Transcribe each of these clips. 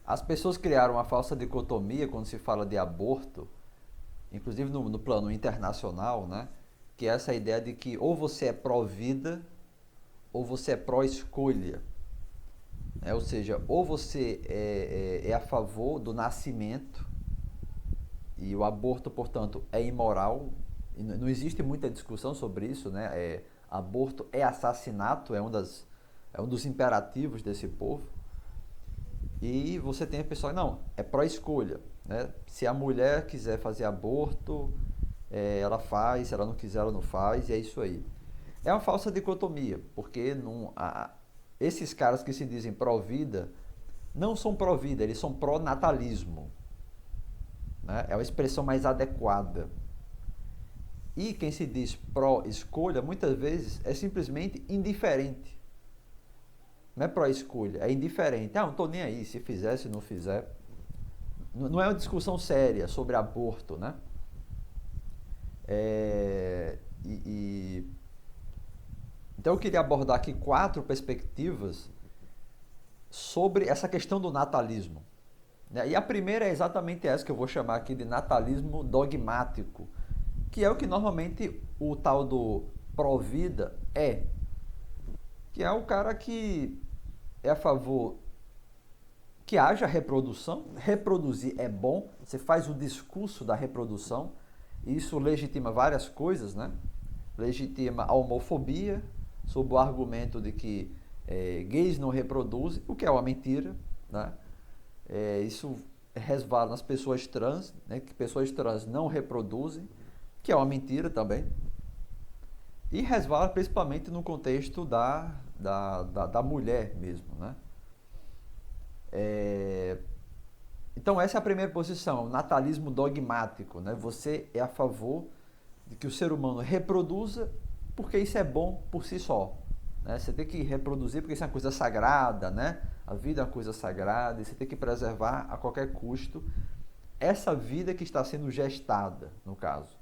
As pessoas criaram uma falsa dicotomia quando se fala de aborto, inclusive no plano internacional, né? Que é essa ideia de que ou você é pró-vida ou você é pró-escolha. Né? Ou seja, ou você é a favor do nascimento, e o aborto, portanto, é imoral. E não existe muita discussão sobre isso, né? Aborto é assassinato, é um dos imperativos desse povo. E você tem a pessoa, não, é pró-escolha. Né? Se a mulher quiser fazer aborto, ela faz, se ela não quiser, ela não faz, e é isso aí. É uma falsa dicotomia, porque esses caras que se dizem pró-vida não são pró-vida, eles são pró-natalismo. Né? É uma expressão mais adequada. E quem se diz pró-escolha, muitas vezes, é simplesmente indiferente. Não é pró-escolha, é indiferente. Ah, não estou nem aí, se fizer, se não fizer. Não é uma discussão séria sobre aborto, né? É, e, e, então eu queria abordar aqui 4 perspectivas sobre essa questão do natalismo. Né? E a primeira é exatamente essa que eu vou chamar aqui de natalismo dogmático, que é o que normalmente o tal do pró-vida que é o cara que é a favor que haja reprodução, reproduzir é bom, você faz o discurso da reprodução, e isso legitima várias coisas, né? Legitima a homofobia, sob o argumento de que gays não reproduzem, o que é uma mentira, né? Isso resvala nas pessoas trans, né? Que pessoas trans não reproduzem, que é uma mentira também, e resvala principalmente no contexto da mulher mesmo, né? É, Então essa é a primeira posição, o natalismo dogmático, né? Você é a favor de que o ser humano reproduza porque isso é bom por si só. Né? Você tem que reproduzir porque isso é uma coisa sagrada, né? A vida é uma coisa sagrada e você tem que preservar a qualquer custo essa vida que está sendo gestada, no caso.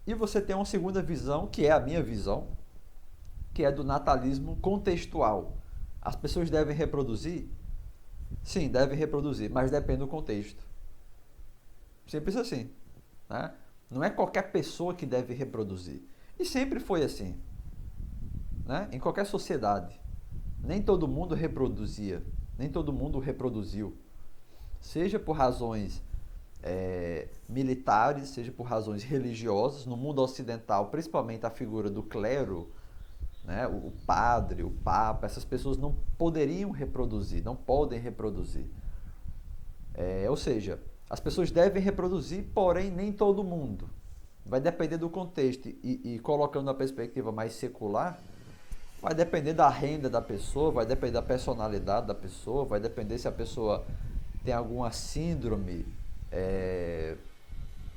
E você tem uma segunda visão, que é a minha visão, que é do natalismo contextual. As pessoas devem reproduzir? Sim, devem reproduzir, mas depende do contexto. Simples assim. Né? Não é qualquer pessoa que deve reproduzir. E sempre foi assim. Né? Em qualquer sociedade. Nem todo mundo reproduzia. Nem todo mundo reproduziu. Seja por razões militares, seja por razões religiosas. No mundo ocidental, principalmente a figura do clero, né? O padre, o papa, essas pessoas não poderiam reproduzir, não podem reproduzir. Ou seja, as pessoas devem reproduzir, porém nem todo mundo. Vai depender do contexto e colocando a perspectiva mais secular, vai depender da renda da pessoa, vai depender da personalidade da pessoa, vai depender se a pessoa tem alguma síndrome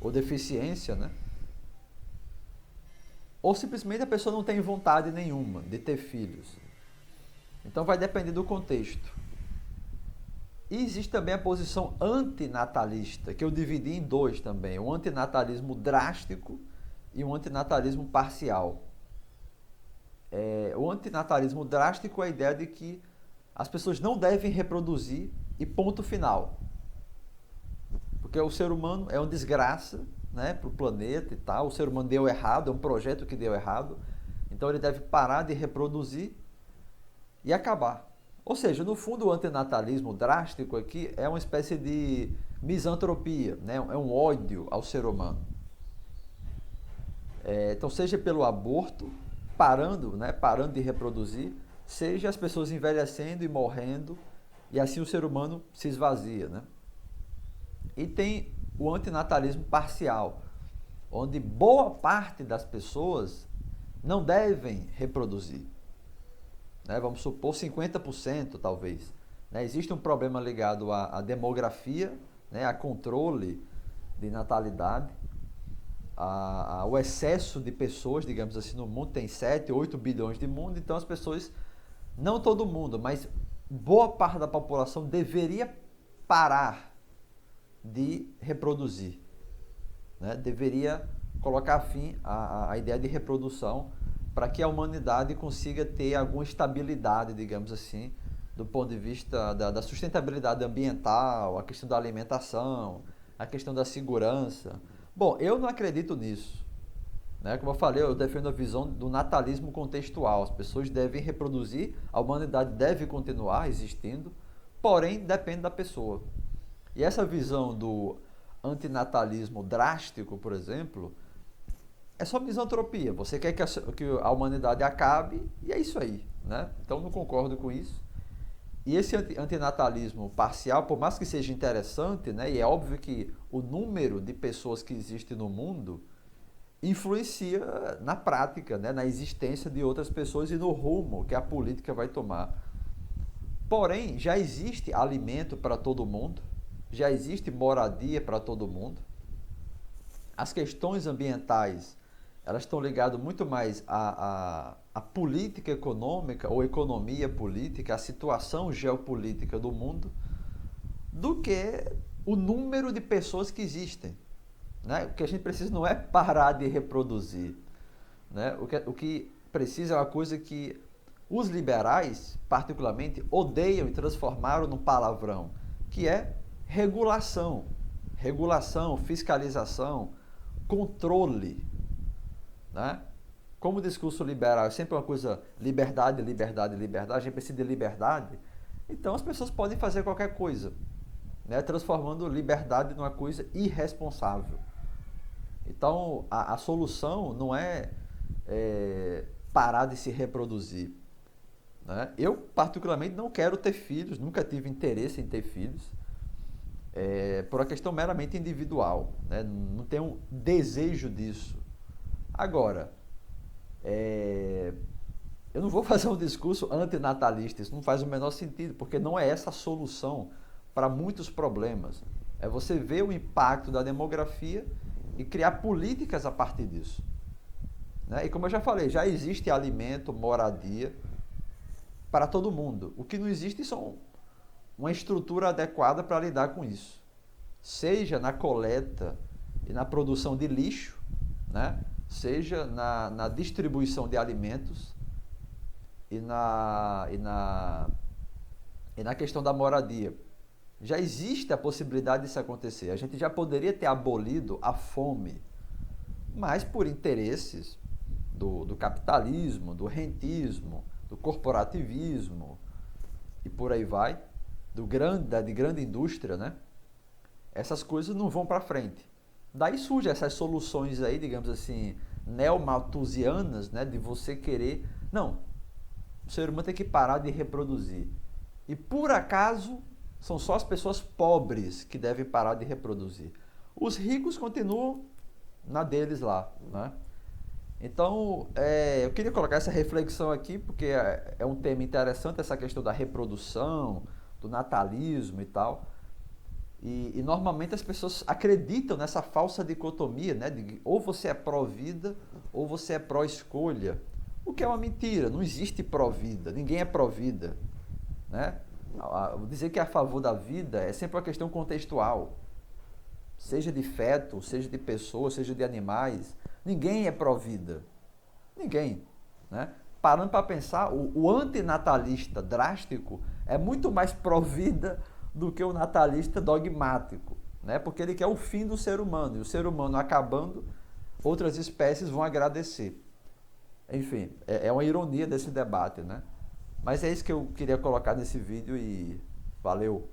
ou deficiência, né? Ou simplesmente a pessoa não tem vontade nenhuma de ter filhos. Então vai depender do contexto. E existe também a posição antinatalista, que eu dividi em 2 também, o antinatalismo drástico e o antinatalismo parcial. O antinatalismo drástico é a ideia de que as pessoas não devem reproduzir e ponto final. Porque o ser humano é uma desgraça, né, para o planeta e tal, o ser humano deu errado, é um projeto que deu errado, então ele deve parar de reproduzir e acabar. Ou seja, no fundo o antinatalismo drástico aqui é uma espécie de misantropia, né? É um ódio ao ser humano. Então seja pelo aborto, parando de reproduzir, seja as pessoas envelhecendo e morrendo, e assim o ser humano se esvazia. Né? E tem o antinatalismo parcial, onde boa parte das pessoas não devem reproduzir. Né? Vamos supor 50% talvez. Né? Existe um problema ligado à demografia, né? A controle de natalidade, ao excesso de pessoas, digamos assim, no mundo. Tem 7, 8 bilhões de mundo, então as pessoas, não todo mundo, mas boa parte da população deveria parar de reproduzir. Né? Deveria colocar fim à ideia de reprodução para que a humanidade consiga ter alguma estabilidade, digamos assim, do ponto de vista da sustentabilidade ambiental, a questão da alimentação, a questão da segurança. Bom, eu não acredito nisso. Né? Como eu falei, eu defendo a visão do natalismo contextual. As pessoas devem reproduzir, a humanidade deve continuar existindo, porém depende da pessoa. E essa visão do antinatalismo drástico, por exemplo, é só misantropia. Você quer que a humanidade acabe e é isso aí. Né? Então não concordo com isso. E esse antinatalismo parcial, por mais que seja interessante, né, e é óbvio que o número de pessoas que existe no mundo influencia na prática, né, na existência de outras pessoas e no rumo que a política vai tomar. Porém, já existe alimento para todo mundo, já existe moradia para todo mundo. As questões ambientais, elas estão ligadas muito mais à política econômica ou economia política, à situação geopolítica do mundo, do que o número de pessoas que existem. Né? O que a gente precisa não é parar de reproduzir. Né? O que precisa é uma coisa que os liberais, particularmente, odeiam e transformaram num palavrão, que é regulação. Regulação, fiscalização, controle. Né? Como o discurso liberal é sempre uma coisa liberdade, liberdade, liberdade, a gente precisa de liberdade, então as pessoas podem fazer qualquer coisa, né? Transformando liberdade numa coisa irresponsável. Então a solução não é parar de se reproduzir. Né? Eu, particularmente, não quero ter filhos, nunca tive interesse em ter filhos, por uma questão meramente individual. Né? Não tenho desejo disso. Agora, eu não vou fazer um discurso antinatalista, isso não faz o menor sentido, porque não é essa a solução para muitos problemas. É você ver o impacto da demografia e criar políticas a partir disso. Né? E como eu já falei, já existe alimento, moradia para todo mundo. O que não existe são uma estrutura adequada para lidar com isso. Seja na coleta e na produção de lixo, né? Seja na distribuição de alimentos e na questão da moradia. Já existe a possibilidade disso acontecer. A gente já poderia ter abolido a fome, mas por interesses do capitalismo, do rentismo, do corporativismo e por aí vai, de grande indústria, né? Essas coisas não vão para frente. Daí surgem essas soluções aí, digamos assim, neomalthusianas, né? De você querer... Não, o ser humano tem que parar de reproduzir. E por acaso, são só as pessoas pobres que devem parar de reproduzir. Os ricos continuam na deles lá, né? Então, eu queria colocar essa reflexão aqui, porque é um tema interessante, essa questão da reprodução, do natalismo e tal. E normalmente as pessoas acreditam nessa falsa dicotomia, né? De ou você é pró-vida ou você é pró-escolha. O que é uma mentira, não existe pró-vida, ninguém é pró-vida. Né? Dizer que é a favor da vida é sempre uma questão contextual. Seja de feto, seja de pessoas, seja de animais. Ninguém é pró-vida. Ninguém. Né? Parando para pensar, o antinatalista drástico é muito mais pró-vida do que o natalista dogmático. Né? Porque ele quer o fim do ser humano. E o ser humano acabando, outras espécies vão agradecer. Enfim, é uma ironia desse debate. Né? Mas é isso que eu queria colocar nesse vídeo e valeu!